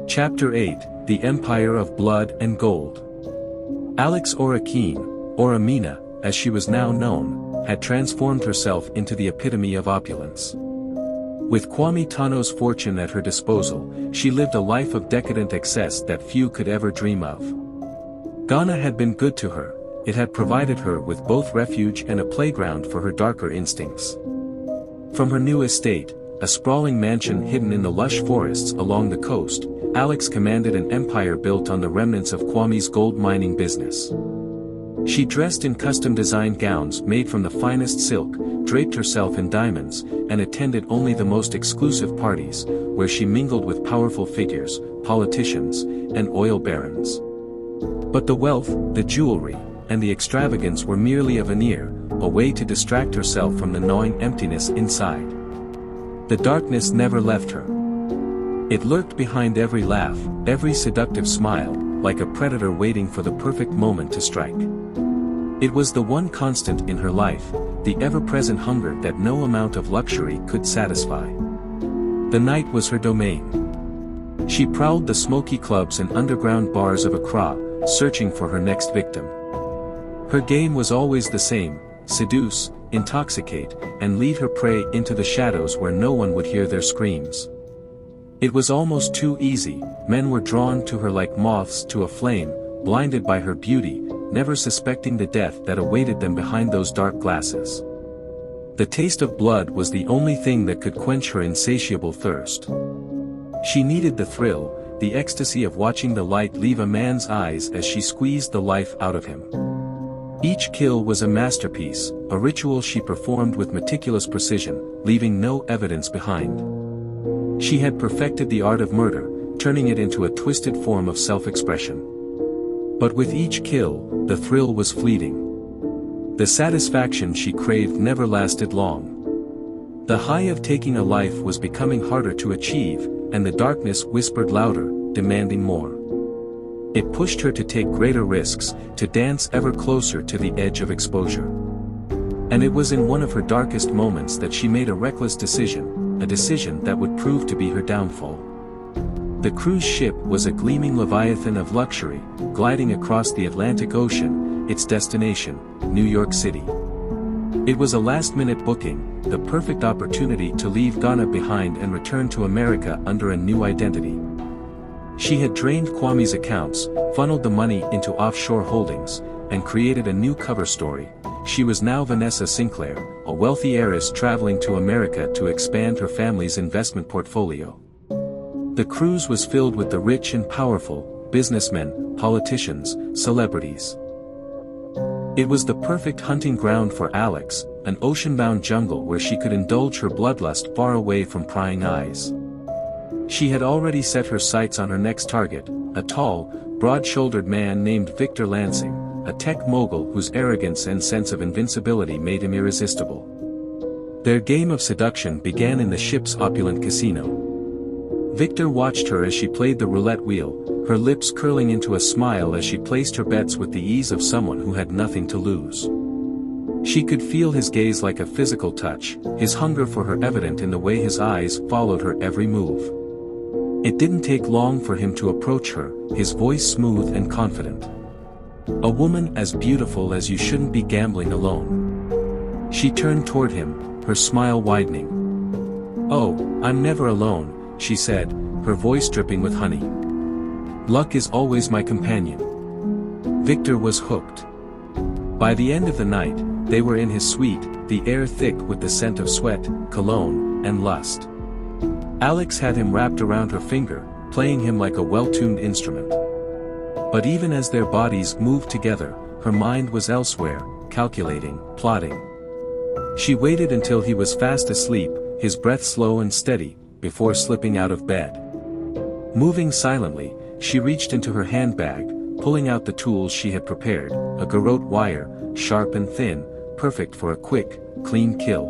Chapter 8, The Empire of Blood and Gold. Alex Achebe, or Amina, as she was now known, had transformed herself into the epitome of opulence. With Kwame Tano's fortune at her disposal, she lived a life of decadent excess that few could ever dream of. Ghana had been good to her. It had provided her with both refuge and a playground for her darker instincts. From her new estate, a sprawling mansion hidden in the lush forests along the coast, Alex commanded an empire built on the remnants of Kwame's gold mining business. She dressed in custom-designed gowns made from the finest silk, draped herself in diamonds, and attended only the most exclusive parties, where she mingled with powerful figures, politicians, and oil barons. But the wealth, the jewelry, and the extravagance were merely a veneer, a way to distract herself from the gnawing emptiness inside. The darkness never left her. It lurked behind every laugh, every seductive smile, like a predator waiting for the perfect moment to strike. It was the one constant in her life, the ever-present hunger that no amount of luxury could satisfy. The night was her domain. She prowled the smoky clubs and underground bars of Accra, searching for her next victim. Her game was always the same: seduce, intoxicate, and lead her prey into the shadows where no one would hear their screams. It was almost too easy. Men were drawn to her like moths to a flame, blinded by her beauty, never suspecting the death that awaited them behind those dark glasses. The taste of blood was the only thing that could quench her insatiable thirst. She needed the thrill, the ecstasy of watching the light leave a man's eyes as she squeezed the life out of him. Each kill was a masterpiece, a ritual she performed with meticulous precision, leaving no evidence behind. She had perfected the art of murder, turning it into a twisted form of self-expression. But with each kill, the thrill was fleeting. The satisfaction she craved never lasted long. The high of taking a life was becoming harder to achieve, and the darkness whispered louder, demanding more. It pushed her to take greater risks, to dance ever closer to the edge of exposure. And it was in one of her darkest moments that she made a reckless decision, a decision that would prove to be her downfall. The cruise ship was a gleaming leviathan of luxury, gliding across the Atlantic Ocean, its destination, New York City. It was a last-minute booking, the perfect opportunity to leave Ghana behind and return to America under a new identity. She had drained Kwame's accounts, funneled the money into offshore holdings, and created a new cover story. She was now Vanessa Sinclair, a wealthy heiress traveling to America to expand her family's investment portfolio. The cruise was filled with the rich and powerful, businessmen, politicians, celebrities. It was the perfect hunting ground for Alex, an ocean-bound jungle where she could indulge her bloodlust far away from prying eyes. She had already set her sights on her next target, a tall, broad-shouldered man named Victor Lansing, a tech mogul whose arrogance and sense of invincibility made him irresistible. Their game of seduction began in the ship's opulent casino. Victor watched her as she played the roulette wheel, her lips curling into a smile as she placed her bets with the ease of someone who had nothing to lose. She could feel his gaze like a physical touch, his hunger for her evident in the way his eyes followed her every move. It didn't take long for him to approach her, his voice smooth and confident. "A woman as beautiful as you shouldn't be gambling alone." She turned toward him, her smile widening. "Oh, I'm never alone," she said, her voice dripping with honey. "Luck is always my companion." Victor was hooked. By the end of the night, they were in his suite, the air thick with the scent of sweat, cologne, and lust. Alex had him wrapped around her finger, playing him like a well-tuned instrument. But even as their bodies moved together, her mind was elsewhere, calculating, plotting. She waited until he was fast asleep, his breath slow and steady, before slipping out of bed. Moving silently, she reached into her handbag, pulling out the tools she had prepared, a garrote wire, sharp and thin, perfect for a quick, clean kill.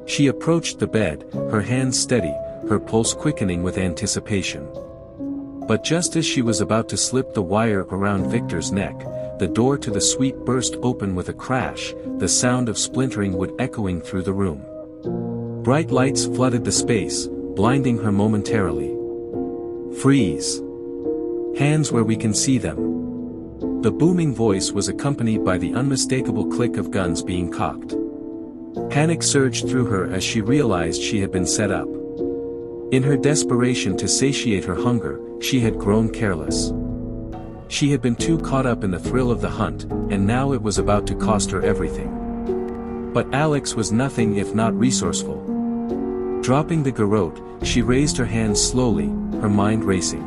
She approached the bed, her hands steady, her pulse quickening with anticipation. But just as she was about to slip the wire around Victor's neck, the door to the suite burst open with a crash, the sound of splintering wood echoing through the room. Bright lights flooded the space, blinding her momentarily. Freeze. Hands where we can see them. The booming voice was accompanied by the unmistakable click of guns being cocked. Panic surged through her as she realized she had been set up. In her desperation to satiate her hunger, she had grown careless. She had been too caught up in the thrill of the hunt, and now it was about to cost her everything. But Alex was nothing if not resourceful. Dropping the garrote, she raised her hands slowly, her mind racing.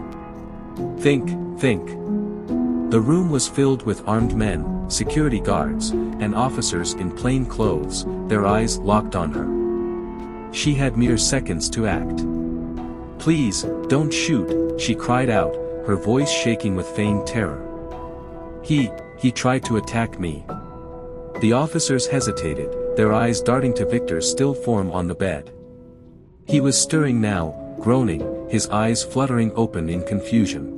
Think. The room was filled with armed men, security guards, and officers in plain clothes, their eyes locked on her. She had mere seconds to act. "Please, don't shoot," she cried out, her voice shaking with feigned terror. He tried to attack me." The officers hesitated, their eyes darting to Victor's still form on the bed. He was stirring now, groaning, his eyes fluttering open in confusion.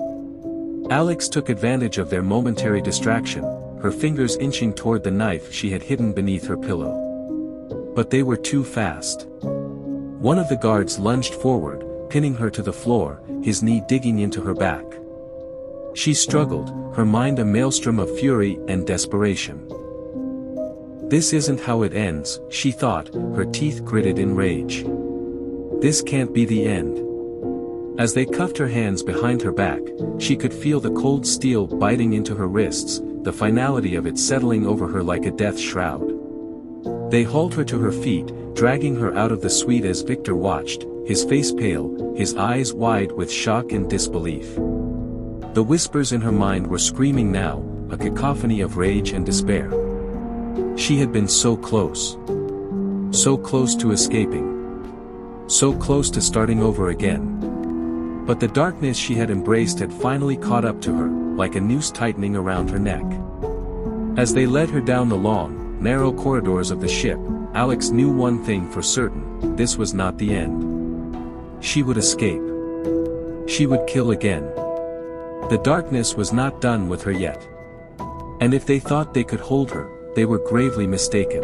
Alex took advantage of their momentary distraction, her fingers inching toward the knife she had hidden beneath her pillow. But they were too fast. One of the guards lunged forward, pinning her to the floor, his knee digging into her back. She struggled, her mind a maelstrom of fury and desperation. "This isn't how it ends," she thought, her teeth gritted in rage. "This can't be the end." As they cuffed her hands behind her back, she could feel the cold steel biting into her wrists, the finality of it settling over her like a death shroud. They hauled her to her feet, dragging her out of the suite as Victor watched, his face pale, his eyes wide with shock and disbelief. The whispers in her mind were screaming now, a cacophony of rage and despair. She had been so close. So close to escaping. So close to starting over again. But the darkness she had embraced had finally caught up to her, like a noose tightening around her neck. As they led her down the long, narrow corridors of the ship, Alex knew one thing for certain: this was not the end. She would escape. She would kill again. The darkness was not done with her yet. And if they thought they could hold her, they were gravely mistaken.